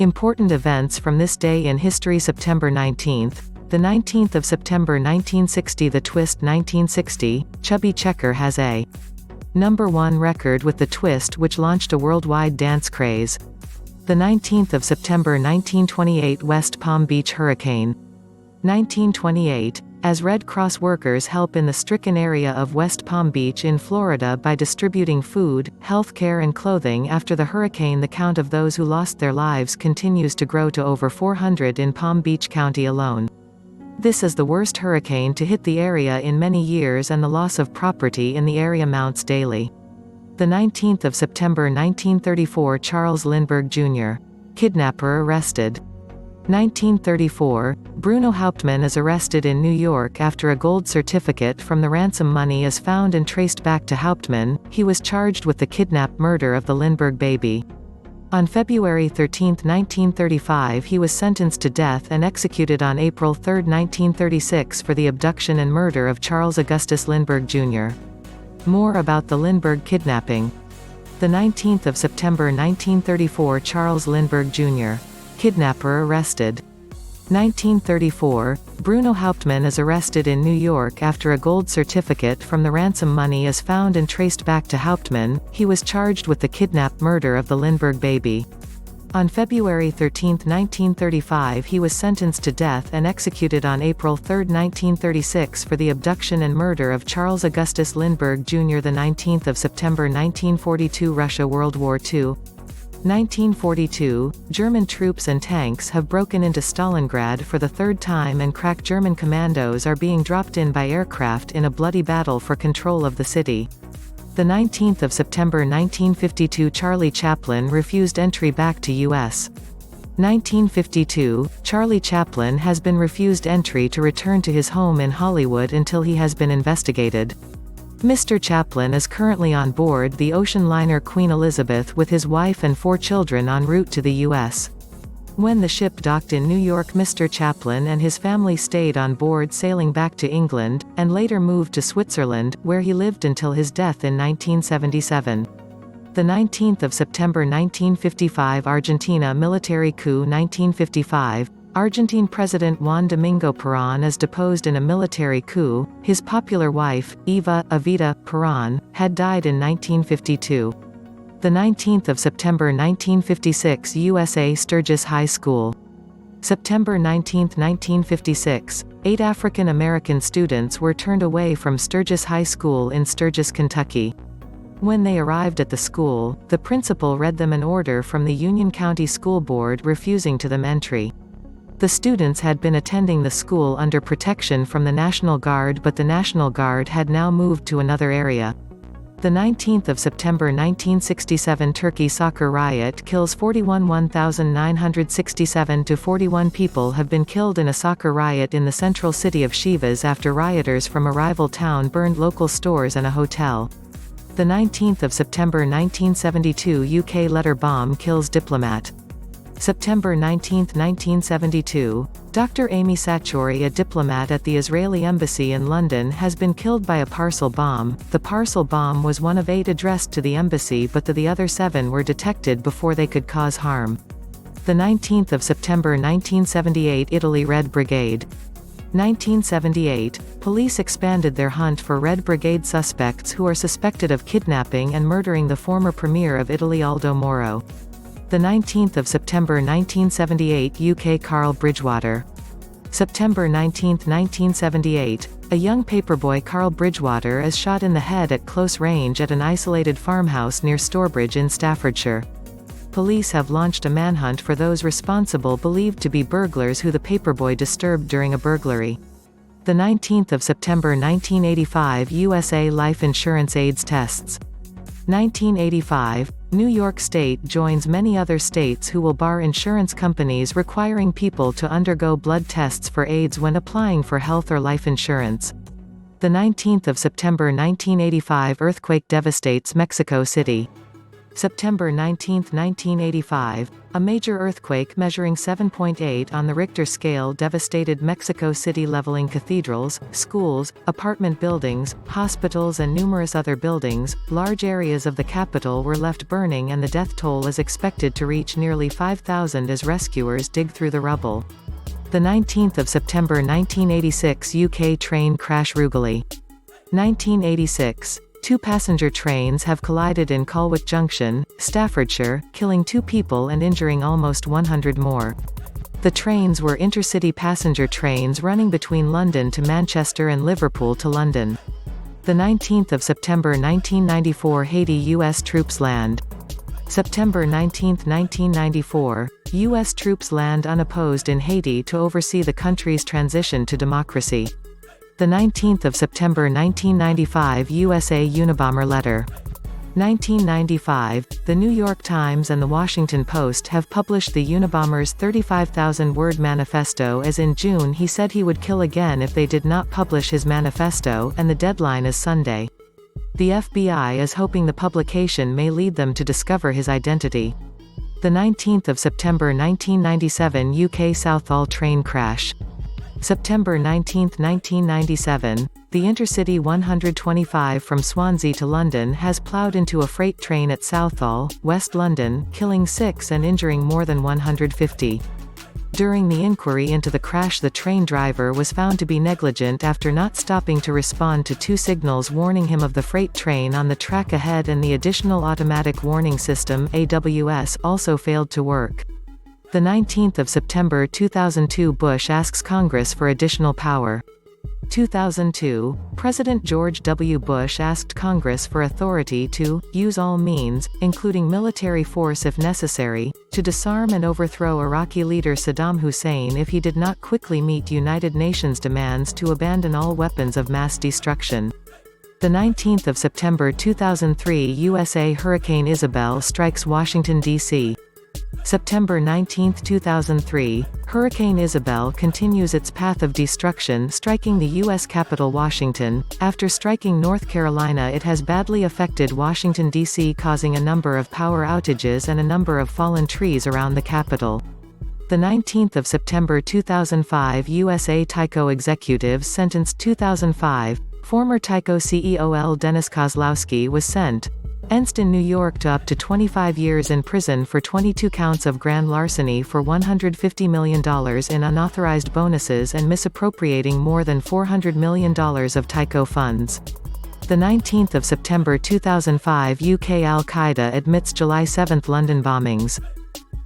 Important events from this day in history: September 19th, the 19th of September 1960, the Twist 1960, Chubby Checker has a #1 record with the Twist, which launched a worldwide dance craze. The 19th of September 1928, West Palm Beach hurricane. 1928, as Red Cross workers help in the stricken area of West Palm Beach in Florida by distributing food, health care and clothing after the hurricane. The count of those who lost their lives continues to grow to over 400 in Palm Beach County alone. This is the worst hurricane to hit the area in many years, and the loss of property in the area mounts daily. The 19th of September 1934, Charles Lindbergh Jr. kidnapper arrested. 1934, Bruno Hauptmann is arrested in New York after a gold certificate from the ransom money is found and traced back to Hauptmann. He was charged with the kidnap murder of the Lindbergh baby. On February 13, 1935, he was sentenced to death and executed on April 3, 1936 for the abduction and murder of Charles Augustus Lindbergh Jr. More about the Lindbergh kidnapping. The 19th of September 1934, Charles Lindbergh Jr. kidnapper arrested. 1934, Bruno Hauptmann is arrested in New York after a gold certificate from the ransom money is found and traced back to Hauptmann. He was charged with the kidnap murder of the Lindbergh baby. On February 13, 1935, he was sentenced to death and executed on April 3, 1936 for the abduction and murder of Charles Augustus Lindbergh Jr. The 19th of September 1942, Russia, World War II. 1942, German troops and tanks have broken into Stalingrad for the third time, and crack German commandos are being dropped in by aircraft in a bloody battle for control of the city. The 19th of September 1952, Charlie Chaplin refused entry back to U.S. 1952, Charlie Chaplin has been refused entry to return to his home in Hollywood until he has been investigated. Mr. Chaplin is currently on board the ocean liner Queen Elizabeth with his wife and 4 children en route to the U.S. When the ship docked in New York, Mr. Chaplin and his family stayed on board, sailing back to England, and later moved to Switzerland, where he lived until his death in 1977. The 19th of September 1955, Argentina military coup. 1955, Argentine President Juan Domingo Perón is deposed in a military coup. His popular wife, Eva Evita Perón, had died in 1952. The 19th of September 1956, USA Sturgis High School. September 19, 1956, 8 African American students were turned away from Sturgis High School in Sturgis, Kentucky. When they arrived at the school, the principal read them an order from the Union County School Board refusing to them entry. The students had been attending the school under protection from the National Guard, but the National Guard had now moved to another area. The 19th of September 1967, Turkey soccer riot kills 41. 1,967 to 41 people have been killed in a soccer riot in the central city of Sivas after rioters from a rival town burned local stores and a hotel. The 19th of September 1972, UK letter bomb kills diplomat. September 19, 1972, Dr. Amy Sachouri, a diplomat at the Israeli embassy in London, has been killed by a parcel bomb. The parcel bomb was one of 8 addressed to the embassy, but the other 7 were detected before they could cause harm. The 19th of September 1978, Italy Red Brigade. 1978, police expanded their hunt for Red Brigade suspects who are suspected of kidnapping and murdering the former Premier of Italy Aldo Moro. The 19th of September 1978, UK Carl Bridgewater. September 19, 1978, a young paperboy Carl Bridgewater is shot in the head at close range at an isolated farmhouse near Stourbridge in Staffordshire. Police have launched a manhunt for those responsible, believed to be burglars who the paperboy disturbed during a burglary. The 19th of September 1985, USA Life Insurance AIDS tests. 1985, New York State joins many other states who will bar insurance companies requiring people to undergo blood tests for AIDS when applying for health or life insurance. The 19th of September 1985, earthquake devastates Mexico City. September 19, 1985, a major earthquake measuring 7.8 on the Richter scale devastated Mexico City, leveling cathedrals, schools, apartment buildings, hospitals and numerous other buildings. Large areas of the capital were left burning and the death toll is expected to reach nearly 5,000 as rescuers dig through the rubble. The 19th of September 1986, UK train crash Rugeley. 1986. Two passenger trains have collided in Calwick Junction, Staffordshire, killing 2 people and injuring almost 100 more. The trains were intercity passenger trains running between London to Manchester and Liverpool to London. The 19th of September 1994, Haiti, U.S. troops land. September 19, 1994, U.S. troops land unopposed in Haiti to oversee the country's transition to democracy. The 19th of September 1995, USA Unabomber letter. 1995, The New York Times and The Washington Post have published the Unabomber's 35,000-word manifesto, as in June he said he would kill again if they did not publish his manifesto, and the deadline is Sunday. The FBI is hoping the publication may lead them to discover his identity. The 19th of September 1997, UK Southall train crash. September 19, 1997, the Intercity 125 from Swansea to London has ploughed into a freight train at Southall, West London, killing 6 and injuring more than 150. During the inquiry into the crash, the train driver was found to be negligent after not stopping to respond to 2 signals warning him of the freight train on the track ahead, and the additional automatic warning system (AWS) also failed to work. The 19th of September 2002, Bush asks Congress for additional power. 2002, President George W. Bush asked Congress for authority to use all means, including military force if necessary, to disarm and overthrow Iraqi leader Saddam Hussein if he did not quickly meet United Nations demands to abandon all weapons of mass destruction. The 19th of September 2003, USA Hurricane Isabel strikes Washington, D.C. September 19, 2003, Hurricane Isabel continues its path of destruction, striking the U.S. capital Washington. After striking North Carolina, it has badly affected Washington, D.C., causing a number of power outages and a number of fallen trees around the capital. The 19th of September 2005, USA Tyco executives sentenced 2005. Former Tyco CEO L. Dennis Kozlowski was sentenced in New York to up to 25 years in prison for 22 counts of grand larceny for $150 million in unauthorized bonuses and misappropriating more than $400 million of Tyco funds. The 19th of September 2005, UK Al-Qaeda admits July 7 London bombings.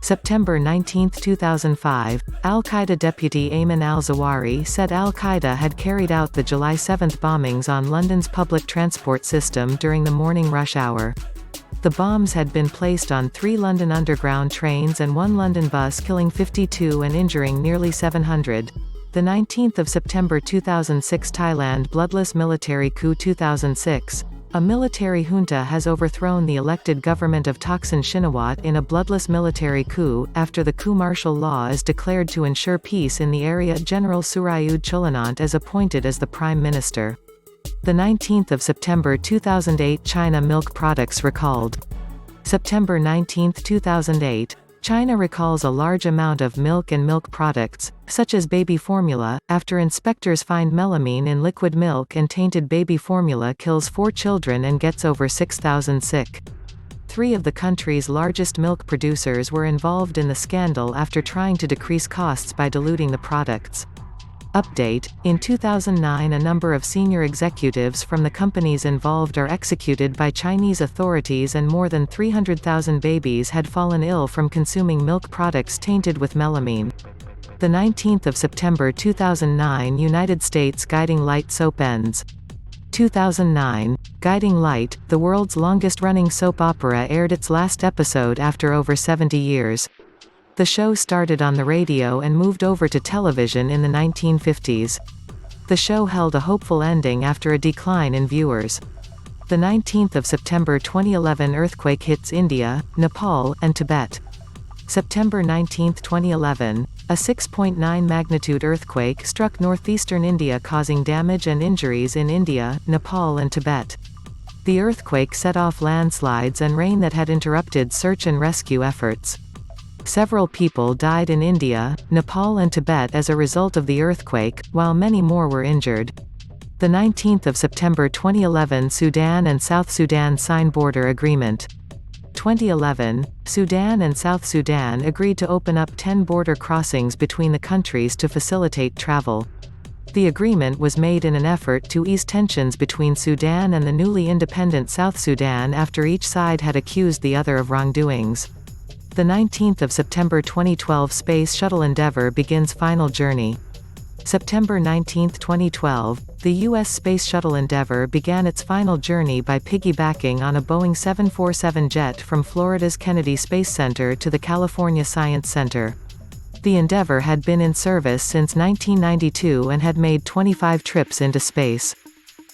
September 19, 2005, Al-Qaeda deputy Ayman al-Zawahiri said Al-Qaeda had carried out the July 7 bombings on London's public transport system during the morning rush hour. The bombs had been placed on 3 London Underground trains and 1 London bus, killing 52 and injuring nearly 700. The 19th of September 2006, Thailand bloodless military coup. 2006. A military junta has overthrown the elected government of Thaksin Shinawatra in a bloodless military coup. After the coup, martial law is declared to ensure peace in the area. General Surayud Chulanant is appointed as the prime minister. The 19th of September 2008, China milk products recalled. September 19, 2008. China recalls a large amount of milk and milk products, such as baby formula, after inspectors find melamine in liquid milk, and tainted baby formula kills 4 children and gets over 6,000 sick. 3 of the country's largest milk producers were involved in the scandal after trying to decrease costs by diluting the products. Update: in 2009, a number of senior executives from the companies involved are executed by Chinese authorities, and more than 300,000 babies had fallen ill from consuming milk products tainted with melamine. The 19th of September 2009, United States Guiding Light soap ends. 2009, Guiding Light, the world's longest-running soap opera, aired its last episode after over 70 years. The show started on the radio and moved over to television in the 1950s. The show held a hopeful ending after a decline in viewers. The 19th of September 2011, earthquake hits India, Nepal, and Tibet. September 19, 2011, a 6.9 magnitude earthquake struck northeastern India, causing damage and injuries in India, Nepal and Tibet. The earthquake set off landslides and rain that had interrupted search and rescue efforts. Several people died in India, Nepal and Tibet as a result of the earthquake, while many more were injured. The 19th of September 2011, Sudan and South Sudan sign border agreement. 2011, Sudan and South Sudan agreed to open up 10 border crossings between the countries to facilitate travel. The agreement was made in an effort to ease tensions between Sudan and the newly independent South Sudan after each side had accused the other of wrongdoings. The 19th of September 2012, Space Shuttle Endeavour begins final journey. September 19, 2012, the U.S. Space Shuttle Endeavour began its final journey by piggybacking on a Boeing 747 jet from Florida's Kennedy Space Center to the California Science Center. The Endeavour had been in service since 1992 and had made 25 trips into space.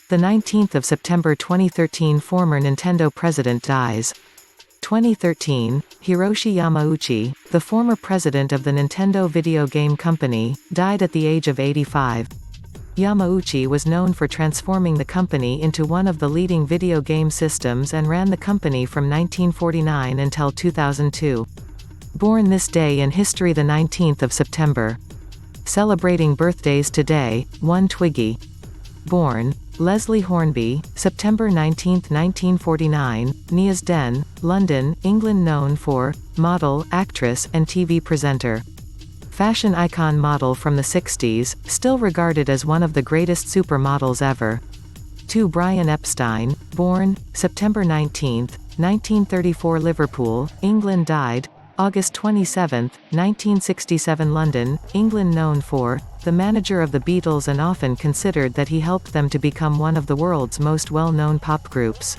The 19th of September 2013, former Nintendo president dies. 2013, Hiroshi Yamauchi, the former president of the Nintendo video game company, died at the age of 85. Yamauchi was known for transforming the company into one of the leading video game systems and ran the company from 1949 until 2002. Born this day in history, the 19th of September. Celebrating birthdays today, 1 Twiggy. Born Leslie Hornby, September 19, 1949, Neasden, London, England, known for model, actress, and TV presenter. Fashion icon model from the 60s, still regarded as one of the greatest supermodels ever. 2 Brian Epstein, born September 19, 1934, Liverpool, England, died August 27, 1967, London, England, known for the manager of the Beatles and often considered that he helped them to become one of the world's most well-known pop groups.